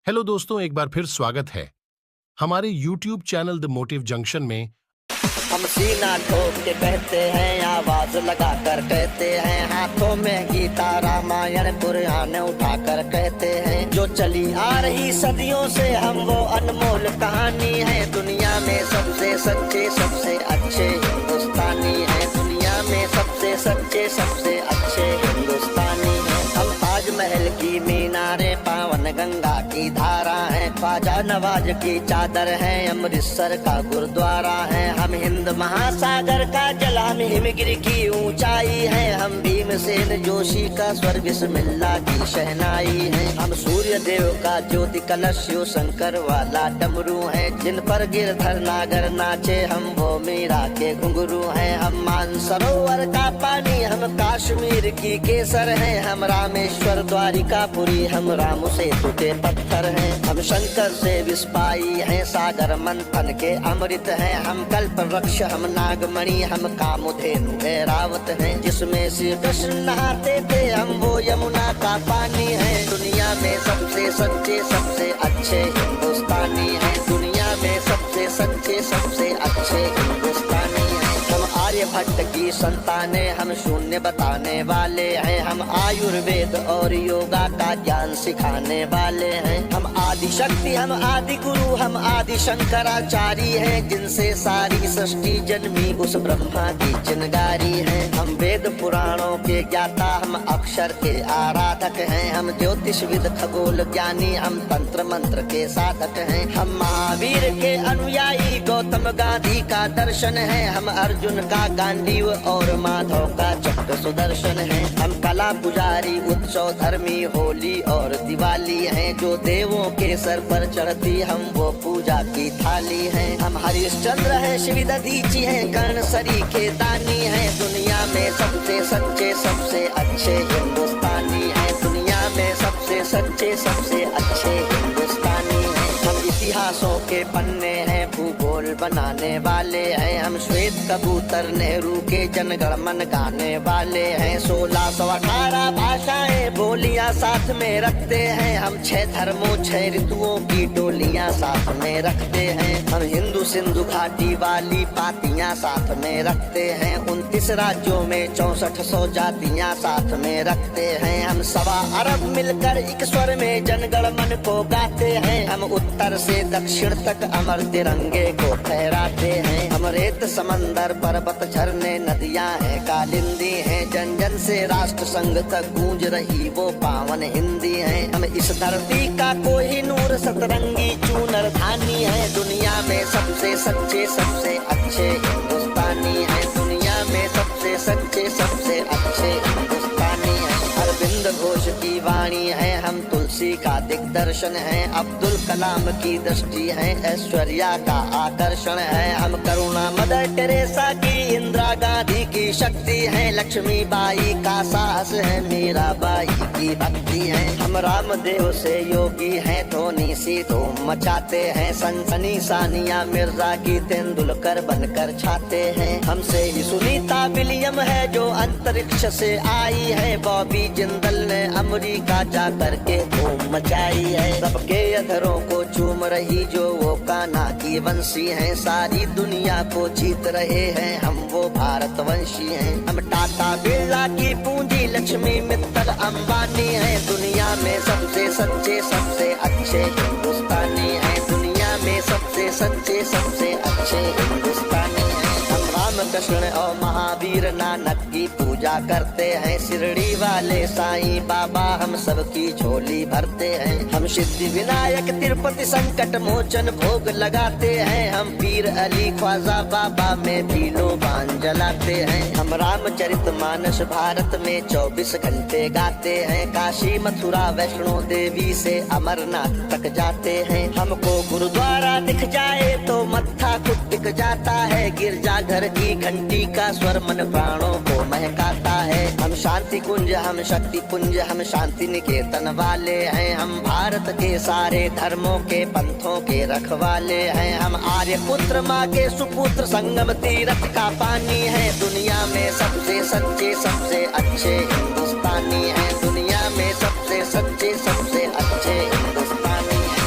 Hello दोस्तों, एक बार फिर स्वागत है हमारे YouTube channel the motive junction में। हम सीना ठोक के कहते हैं, आवाज लगा कर कहते हैं, हाथों में गीता रामायण कुरान उठा कर कहते हैं। जो चली आ रही सदियों से हम वो अनमोल कहानी है। दुनिया में सबसे सच्चे सबसे अच्छे हिंदुस्तानी है। दुनिया में सबसे सच्चे सबसे अच्छे हिंदुस्तानी है। हम ताजमहल की मीनारें, पावन गंगा की धारा है, ख्वाजा नवाज की चादर है, अमृतसर का गुरुद्वारा है। हम हिंद महासागर का जल, हम हिमगिरी की ऊंचाई है। हम भीमसेन जोशी का स्वर, बिस्मिल्लाह की शहनाई है। हम सूर्य देव का ज्योति कलश, शिव शंकर वाला डमरू है। जिन पर गिरधर नागर नाचे, हम वो मीरा के घुंघरू हैं। हम मानसरोवर का पानी, हम कश्मीर की केसर है। हम रामेश्वर द्वारिकापुरी, हम राम सेतु के पत्थर हैं। हम शंकर से विस्पाई हैं, सागर मंथन के अमृत हैं। हम कल्प वृक्ष, हम नागमणि, हम कामधेनु ऐरावत हैं। जिसमें श्री कृष्ण नहाते थे, हम वो यमुना का पानी है। दुनिया में सबसे सच्चे सबसे अच्छे हिंदुस्तानी है। दुनिया में सबसे सच्चे सबसे अच्छे हिंदुस्तानी है। हम आर्यभट्ट की संताने, हम शून्य बताने वाले हैं। हम आयुर्वेद और योगा का ज्ञान सिखाने वाले हैं। हम आदि शक्ति, हम आदि गुरु, हम आदि शंकराचार्य हैं। जिनसे सारी सृष्टि जन्मी, उस ब्रह्मा की चिनगारी है। हम वेद पुराणों के ज्ञाता, हम अक्षर के आराधक हैं। हम ज्योतिषविद खगोल ज्ञानी, हम तंत्र मंत्र के साधक हैं। हम महावीर के अनुयायी, गौतम गांधी का दर्शन है। हम अर्जुन का गांडीव और माधव का चक्र सुदर्शन है। हम कला पुजारी, उत्सव धर्मी, होली और दिवाली हैं। जो देवों के सर पर चढ़ती, हम वो पूजा की थाली हैं। हम हरिश्चंद्र है, शिव दधीची है, कर्ण सरी के दानी है। दुनिया में सबसे सच्चे सबसे अच्छे हिंदुस्तानी है। दुनिया में सबसे सच्चे सबसे अच्छे हिंदुस्तानी है। हम इतिहासों के पन्ने हैं, भूगोल बनाने वाले हैं। हम श्वेत कबूतर, नेहरू के जनगण मन गाने वाले हैं। 1618 भाषाएं बोलियां साथ में रखते हैं। हम 6 धर्मों 6 ऋतुओं की डोलियां साथ में रखते हैं। हम हिंदू सिंधु घाटी वाली पातियां साथ में रखते हैं। 29 राज्यों में 6400 जातियां साथ में रखते हैं। हम 1.25 अरब मिलकर एक स्वर में जनगण मन को गाते हैं। हम उत्तर से दक्षिण तक अमर तिरंगे को फहराते हैं। हम रेत समंदर पर्वत झरने नदियां हैं, कालिंदी हैं। जन जन से राष्ट्र संघ तक गूंज रही वो पावन हिंदी है। हम इस धरती का कोई नूर, सतरंगी चूनर धानी है। दुनिया में सबसे सच्चे सबसे अच्छे हिंदुस्तानी है। दुनिया में सबसे सच्चे सबसे अच्छे हिंदुस्तानी है। अरविंद घोष की वाणी है, हम तुलसी का दिग्दर्शन है। अब्दुल कलाम की दृष्टि है, ऐश्वर्या का आकर्षण है। हम करुणा मदर टेरेसा की, इंदिरा गांधी की शक्ति है। लक्ष्मीबाई का साहस है, मीराबाई की भक्ति है। हम रामदेव से योगी हैं, धोनी सी धूम मचाते हैं। सनसनी सानिया मिर्जा की, तेंदुलकर बनकर छाते हैं। हमसे ही सुनीता विलियम है, जो अंतरिक्ष से आई है। बॉबी जिंदल ने अमेरिका जा करके धूम मचाई है। सबके अधरों को चूम रही, जो वो कान्हा की वंशी है। सारी दुनिया को जीत रहे हैं, हम वो भारतवंशी हैं। हम टाटा बिरला की पूंजी, लक्ष्मी मित्तल अंबानी है। दुनिया में सबसे सच्चे सबसे अच्छे हिंदुस्तानी है। दुनिया में सबसे सच्चे सबसे अच्छे हिंदुस्तानी है। हम रामकृष्ण और महावीर नानक की पूजा करते हैं। शिरडी वाले साईं बाबा हम सबकी झोली भरते हैं। हम सिद्धि विनायक तिरुपति संकट मोचन भोग लगाते हैं। हम पीर अली ख्वाजा बाबा में भी लोबान जलाते हैं। हम रामचरित मानस भारत में 24 घंटे गाते हैं। काशी मथुरा वैष्णो देवी से अमरनाथ तक जाते हैं। हमको गुरुद्वारा दिख जाए तो मत्था कुट टिक जाता है। गिरजाघर की घंटी का स्वर मन प्राणों को महकाता है। हम शांति कुंज, हम शक्ति पुंज, हम शांति निकेतन वाले हैं। हम भारत के सारे धर्मों के पंथों के रखवाले हैं। हम आर्य पुत्र माँ के सुपुत्र, संगम तीरथ का पानी है। दुनिया में सबसे सच्चे सबसे अच्छे हिंदुस्तानी है। दुनिया में सबसे सच्चे सबसे अच्छे हिंदुस्तानी है।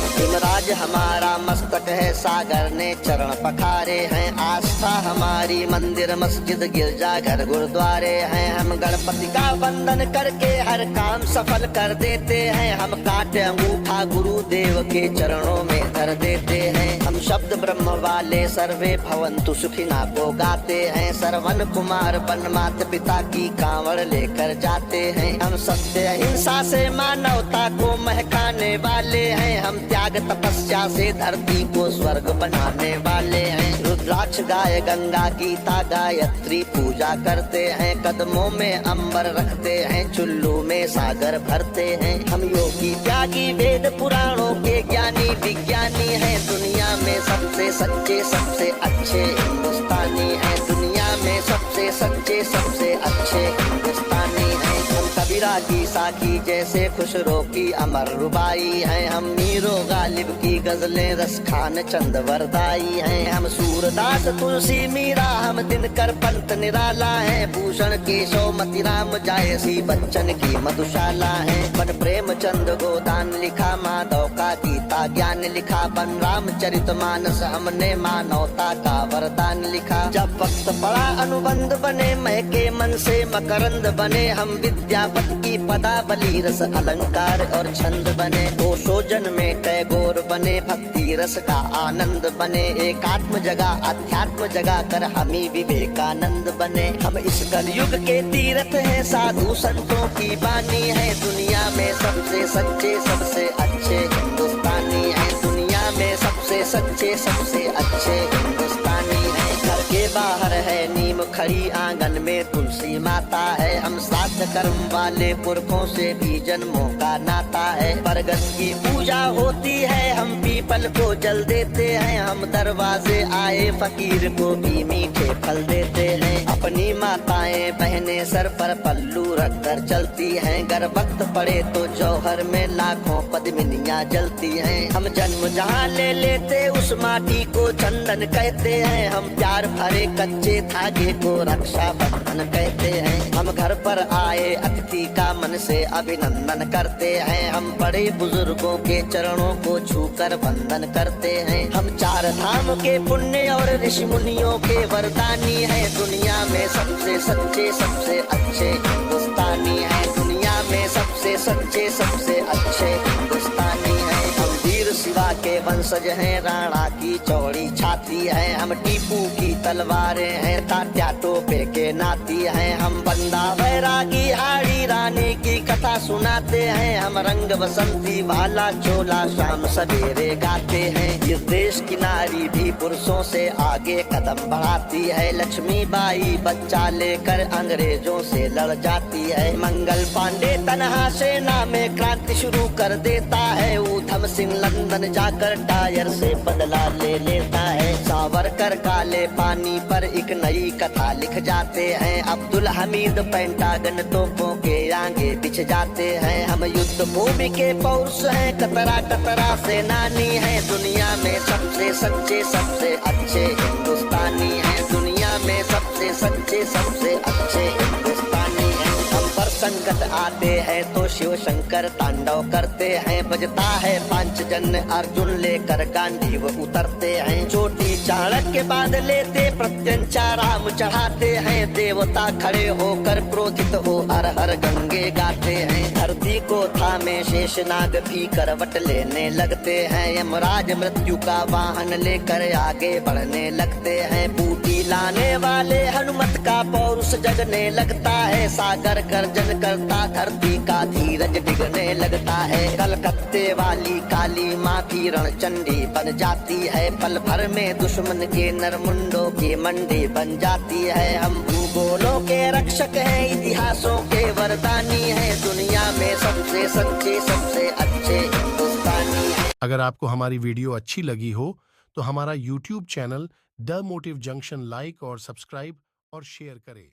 ताज हमारा मस्तक है, सागर ने चरण पखारे हैं। आस्था हमारी मंदिर मस्जिद गिरजा घर गुरुद्वारे हैं। हम गणपति का वंदन करके हर काम सफल कर देते हैं। हम काटे अंगूठा गुरुदेव के चरणों में धर देते हैं। हम शब्द ब्रह्म वाले सर्वे भवंतु सुखिना को गाते हैं। श्रवण कुमार बन माता पिता की कांवड़ लेकर जाते हैं। हम सत्य अहिंसा से मानवता को महकाने वाले हैं। हम त्याग तपस्या से धरती को स्वर्ग बनाने वाले हैं। रुद्राक्ष गाय गंगा गीता गायत्री पूजा करते हैं। कदमों में अंबर रखते हैं, चुल्लू में सागर भरते हैं। हम योगी त्यागी वेद पुराणों के ज्ञानी विज्ञानी हैं। दुनिया में सबसे सच्चे सबसे अच्छे हिंदुस्तानी हैं। दुनिया में सबसे सच्चे सबसे अच्छे हिंदुस्तानी हैं। हम कबीरा की साखी जैसे खुशरो की अमर रुबाई हैं। हम मीरो गालिब की गजलें रस खान चंद वरदाई हैं। हम सूरदास तुलसी मीरा हम दिनकर पंत निराला है। भूषण केशव मतिराम जायसी बच्चन की मधुशाला है। बन प्रेमचंद गोदान लिखा, माधव का गीता ज्ञान लिखा। बन रामचरित मानस हमने मानवता का वरदान लिखा। जब वक्त पड़ा अनुबंध बने, महके मन से मकरंद बने। हम विद्यापति की पदावली रस अलंकार और छंद बने। ओशो में टैगोर बने, भक्ति रस का आनंद बने। एकात्म जगह अध्यात्म जगा कर हमी विवेकानंद बने। हम इस कलयुग के तीर्थ हैं, साधु संतों की बानी है। दुनिया में सबसे सच्चे सबसे अच्छे हिंदुस्तानी है। दुनिया में सबसे सच्चे सबसे अच्छे हिंदुस्तानी है। घर के बाहर है नीम खड़ी, आंगन में तुलसी माता है। हम श्राद्ध कर्म वाले पुरखों से भी जन्मों का नाता है। बरगद की पूजा होती है, हम पीपल को जल देते हैं। हम दरवाजे आए फकीर को भी मीठे फल देते हैं। अपनी माताएं बहनें सर पर पल्लू रख कर चलती हैं। गर वक्त पड़े तो जौहर में लाखों पद्मिनियां जलती हैं। हम जन्म जहाँ ले लेते उस माटी को चंदन कहते हैं। हम प्यार भरे कच्चे धागे को रक्षा बंधन कहते हैं। हम घर पर आए अतिथि का मन से अभिनंदन करते हैं। हम बड़े बुजुर्गों के चरणों को छूकर वंदन करते हैं। हम चार धाम के पुण्य और ऋषि मुनियों के वरदानी हैं। दुनिया में सबसे सच्चे सबसे अच्छे हिंदुस्तानी हैं। दुनिया में सबसे सच्चे सबसे अच्छे हिंदुस्तानी हैं। हम वीर शिवा के वंशज हैं, राणा की चौड़ी छाती है। हम टीपू की तलवारें हैं, तात्या टोपे के नाती हैं। हम बंदा बैरागी हाड़ी रानी की कथा सुनाते हैं। हम रंग बसंती वाला चोला शाम सवेरे गाते हैं। इस देश की नारी भी पुरुषों से आगे कदम बढ़ाती है। लक्ष्मी बाई बच्चा लेकर अंग्रेजों से लड़ जाती है। मंगल पांडे तनहा सेना में क्रांति शुरू कर देता है। ऊधम सिंह लंदन जाकर टायर से बदला ले लेता है। सावरकर काले पानी पर एक नई कथा लिख जाते हैं। अब्दुल हमीद पेंटागन तोपों के आगे बिछ जाते हैं। हम युद्ध भूमि के पौरुष हैं, कतरा कतरा सेनानी हैं। दुनिया में सबसे सच्चे सबसे अच्छे हिंदुस्तानी हैं। दुनिया में सबसे सच्चे सबसे अच्छे हिंदुस्तानी हैं। हम पर संकट आते हैं तो शिव शंकर तांडव करते हैं। बजता है पांचजन्य अर्जुन लेकर गांधी वो उतरते हैं। चोटी चाणक्य बाद लेते प्रत्यंचा राम चढ़ाते हैं। देवता खड़े होकर क्रोधित हो हर हर गंगे गाते हैं। धरती को थामे शेषनाग भी करवट लेने लगते हैं। यमराज मृत्यु का वाहन लेकर आगे बढ़ने लगते हैं। बूटी लाने वाले हनुमत का पौरुष जगने लगता है। सागर गर्जन करता धरती का धीरज डिगने लगता है। कलकत्ते वाली काली माँ की रणचंडी बन जाती है। पल भर में दुश्मन के नरमुंडों की मंडी बन जाती है। हम भूगोलों के रक्षक हैं, इतिहासों के वरदानी हैं। दुनिया में सबसे सच्चे सबसे अच्छे हिंदुस्तानी हैं। अगर आपको हमारी वीडियो अच्छी लगी हो तो हमारा YouTube channel the motive junction like और सब्सक्राइब और शेयर करें।